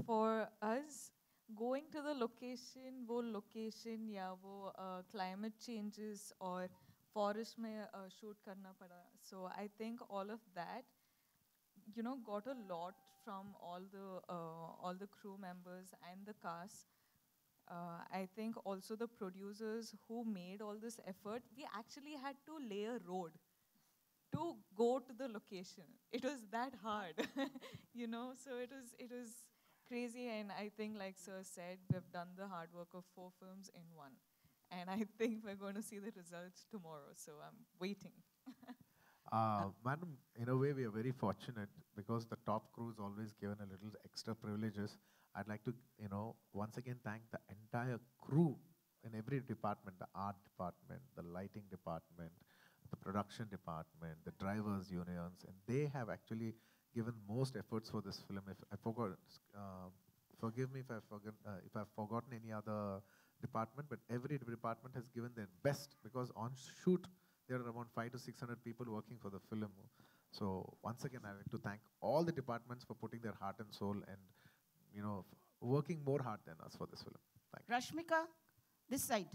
for us, going to the location, वो location या वो climate changes और forest में shoot करना पड़ा. So I think all of that, got a lot from all the crew members and the cast. I think also the producers who made all this effort, we actually had to lay a road to go to the location. It was that hard, So it was crazy, and I think, like Sir said, we've done the hard work of 4 films in one, and I think we're going to see the results tomorrow. So I'm waiting. Madam, in a way, we are very fortunate because the top crew is always given a little extra privileges. I'd like to, once again thank the entire crew in every department, the art department, the lighting department, the production department, the drivers' unions, and they have actually given most efforts for this film. If I forgot, forgive me if I've forgotten any other department, but every department has given their best because on shoot there are around 500 to 600 people working for the film. So once again, I like to thank all the departments for putting their heart and soul and working more hard than us for this film. Thank you. Rashmika, this side.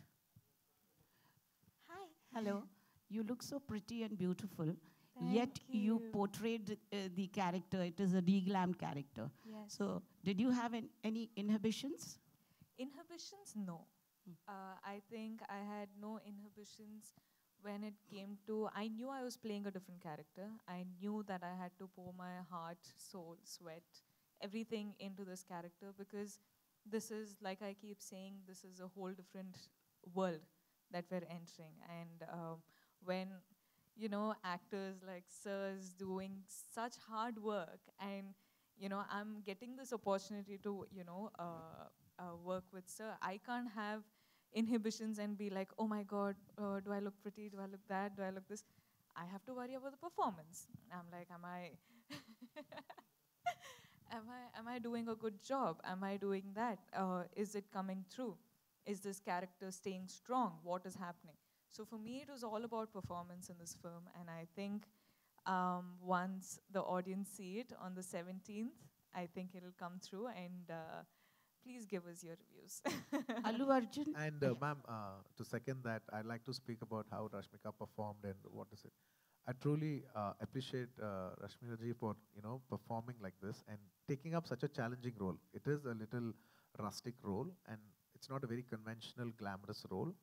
Hi. Hello. You look so pretty and beautiful. Thank Yet you you. portrayed the character. It is a reglammed character. Yes. So did you have any inhibitions? Inhibitions, no. I think I had no inhibitions when it came to. I knew I was playing a different character. I knew that I had to pour my heart, soul, sweat, everything into this character because this is, like I keep saying, this is a whole different world that we're entering. And when, actors like Sir's doing such hard work and, I'm getting this opportunity to, work with Sir, I can't have inhibitions and be like, oh my God, do I look pretty? Do I look that? Do I look this? I have to worry about the performance. I'm like, am I doing a good job? Am I doing that? Is it coming through? Is this character staying strong? What is happening? So for me, it was all about performance in this film, and I think once the audience see it on the 17th, I think it'll come through, and please give us your reviews. Allu Arjun? And ma'am, to second that, I'd like to speak about how Rashmika performed and what is it. I truly appreciate Rashmika ji for performing like this and taking up such a challenging role. It is a little rustic role and it's not a very conventional, glamorous role.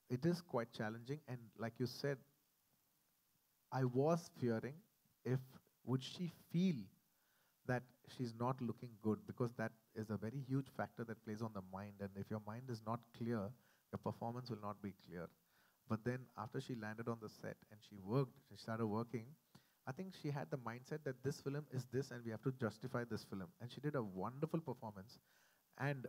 It is quite challenging, and like you said, I was fearing if would she feel that she's not looking good, because that is a very huge factor that plays on the mind, and if your mind is not clear, your performance will not be clear. But then after she landed on the set and she started working, I think she had the mindset that this film is this and we have to justify this film. And she did a wonderful performance. And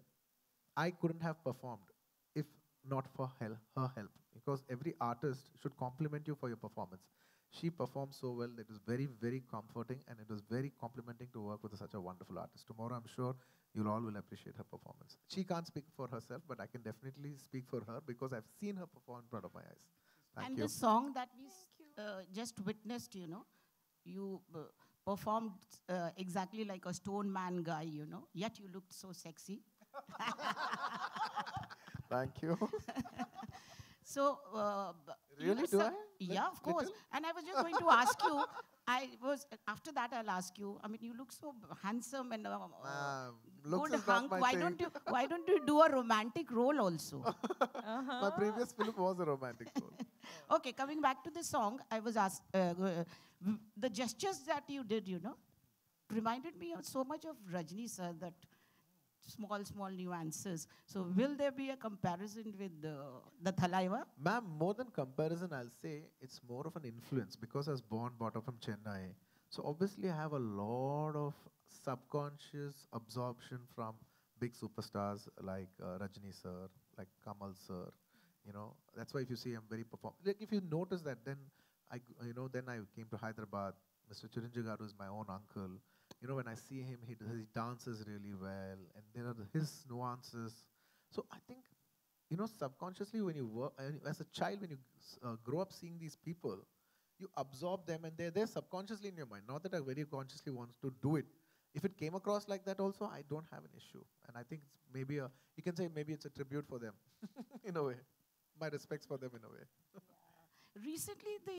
I couldn't have performed if not for her help, because every artist should compliment you for your performance. She performed so well that it was very, very comforting, and it was very complimenting to work with such a wonderful artist. Tomorrow, I'm sure you all will appreciate her performance. She can't speak for herself, but I can definitely speak for her because I've seen her perform in front of my eyes. Thank And you. the song that we Thank you. just witnessed, you performed exactly like a stone man guy, yet you looked so sexy. Thank you. So, Really, do I? Yeah, of course. Little? And I was just going to ask you, after that I'll ask you, I mean, you look so handsome and Looks good is not hunk. my Why thing. don't you do a romantic role also? My previous film was a romantic role. Okay, coming back to the song, I was asked, the gestures that you did, reminded me of so much of Rajni sir, that small nuances. So will there be a comparison with the Thalaiva? Ma'am, more than comparison, I'll say it's more of an influence because I was born, brought up from Chennai. So obviously I have a lot of subconscious absorption from big superstars like Rajni sir, like Kamal sir. That's why if you see I'm very perform. Like if you notice that, then then I came to Hyderabad. Mr. Chiranjeev Garu is my own uncle. When I see him, he dances really well, and there are his nuances. So I think, subconsciously when you work, as a child, when you grow up seeing these people, you absorb them, and they're there subconsciously in your mind. Not that I very consciously want to do it. If it came across like that also, I don't have an issue. And I think it's maybe you can say maybe it's a tribute for them in a way. My respects for them in a way. Recently, the